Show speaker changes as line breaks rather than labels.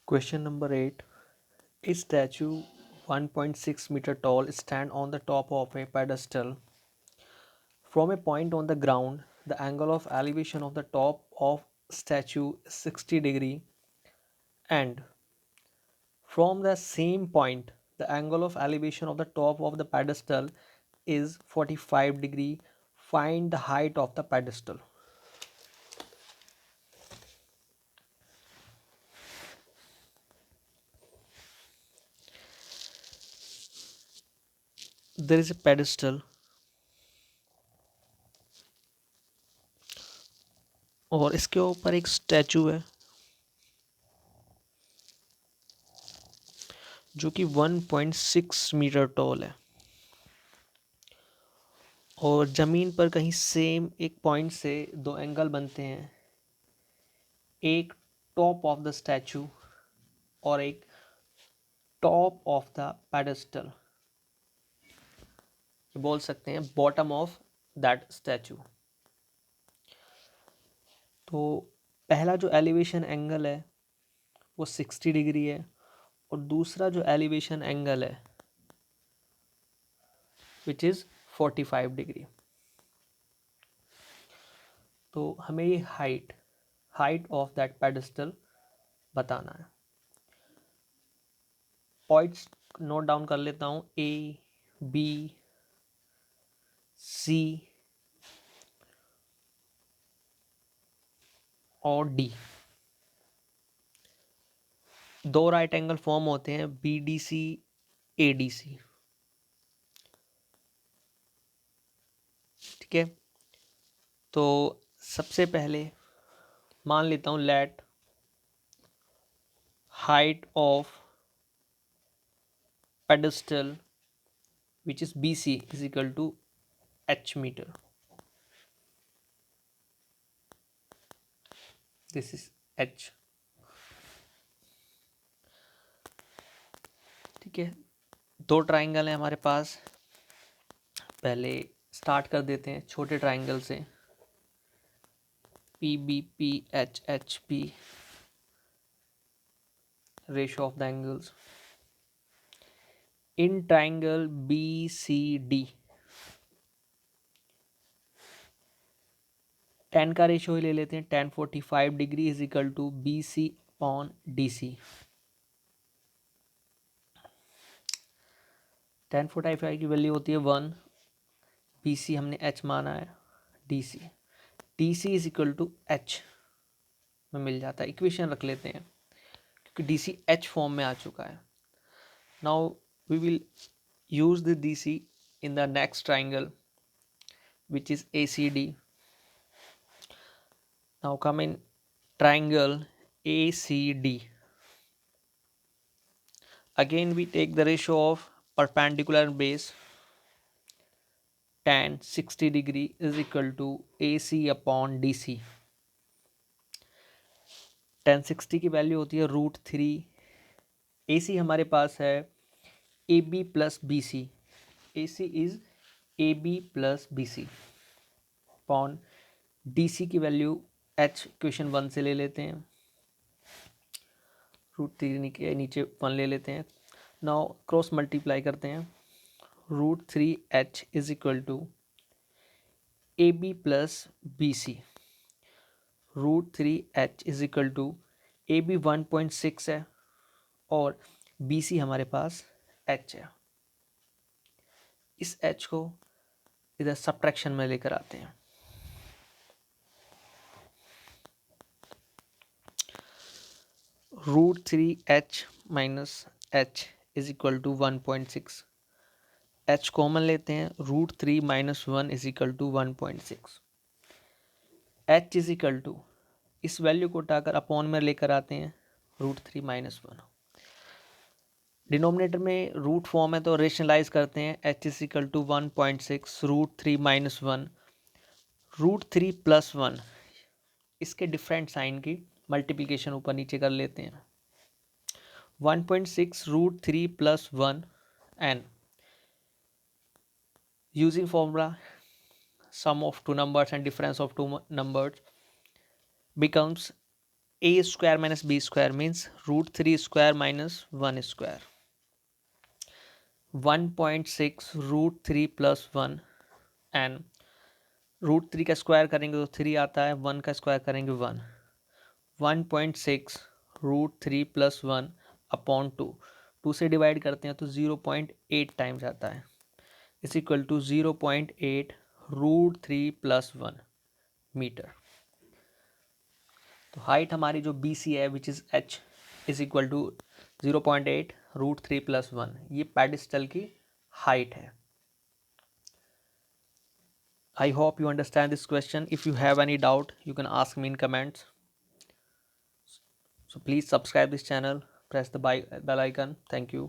Question number 8. A statue 1.6 meter tall stand on the top of a pedestal. From a point on the ground, the angle of elevation of the top of statue is 60 degree, and from the same point the angle of elevation of the top of the pedestal is 45 degree. Find the height of the pedestal. There is a pedestal और इसके ऊपर एक statue है जो कि 1.6 metre toll है और ज़मीन पर कहीं सेम एक पॉइंट से दो एंगल बनते हैं, एक टॉप ऑफ द स्टैचू और एक टॉप ऑफ द पेडेस्टल, बोल सकते हैं बॉटम ऑफ दैट स्टैचू। तो पहला जो एलिवेशन एंगल है वो 60 डिग्री है और दूसरा जो एलिवेशन एंगल है विच इज़ 45 डिग्री। तो हमें ये हाइट ऑफ दैट पेडेस्टल बताना है। पॉइंट्स नोट डाउन कर लेता हूँ, ए, बी, सी और डी। दो राइट एंगल फॉर्म होते हैं, B D C, A D C. ठीक है, तो सबसे पहले मान लेता हूँ let height of pedestal which is B C is equal to H metre. This is H. ठीक है, दो ट्राइंगल हैं हमारे पास। पहले स्टार्ट कर देते हैं छोटे ट्राइंगल से, P B P H H P, ratio of the angles in triangle B C D. 10 का रेशियो ही ले लेते हैं, 10 45 degree is equal to B C upon D C. 10 45 की वैल्यू होती है 1, बी सी हमने एच माना है, D C is equal to H में मिल जाता है। इक्वेशन रख लेते हैं क्योंकि डी सी एच फॉर्म में आ चुका है। Now we will use the DC in the next triangle which is ACD. Now come in triangle ACD. Again we take the ratio of perpendicular base, tan 60 degree is equal to AC upon DC. tan 60 की value होती है √3। AC हमारे पास है AB plus BC, AC is AB plus BC upon DC की value H equation 1 से ले लेते हैं, √3 के नीचे 1 ले लेते हैं। नाउ क्रॉस मल्टीप्लाई करते हैं, √3H is equal to A B plus B C. √3H is equal to A B 1.6 है और बी सी हमारे पास H है। इस H को इधर सब्ट्रैक्शन में लेकर आते हैं। √3H minus H is equal to 1.6। H common लेते हैं, √3 minus 1 is equal to 1.6। H is equal to इस वैल्यू को उठाकर अपॉन में लेकर आते हैं, √3 माइनस 1। डिनोमिनेटर में रूट फॉर्म है तो रेशनलाइज करते हैं, H is equal to 1.6 √3 minus 1 √3 plus 1। इसके डिफरेंट साइन की मल्टीप्लिकेशन ऊपर नीचे कर लेते हैं, 1.6 √3 plus 1 and using formula sum of two numbers and difference of two numbers becomes a square minus b square means root 3 square minus 1 square. 1.6 root 3 plus 1 and root 3 का square करेंगे तो 3 आता है, 1 का स्क्वायर करेंगे 1. 1.6 रूट 3 प्लस 1 अपॉन 2. 2 से divide करते हैं तो 0.8 टाइम्स आता है, is equal to 0.8 root 3 plus 1 metre. तो हाइट हमारी जो बी सी है which is H is equal to 0.8 root 3 plus 1. ये पेडिस्टल की हाइट है. I hope you understand this question. If you have any doubt, you can ask me in comments. So please subscribe this channel, press the bell icon. Thank you.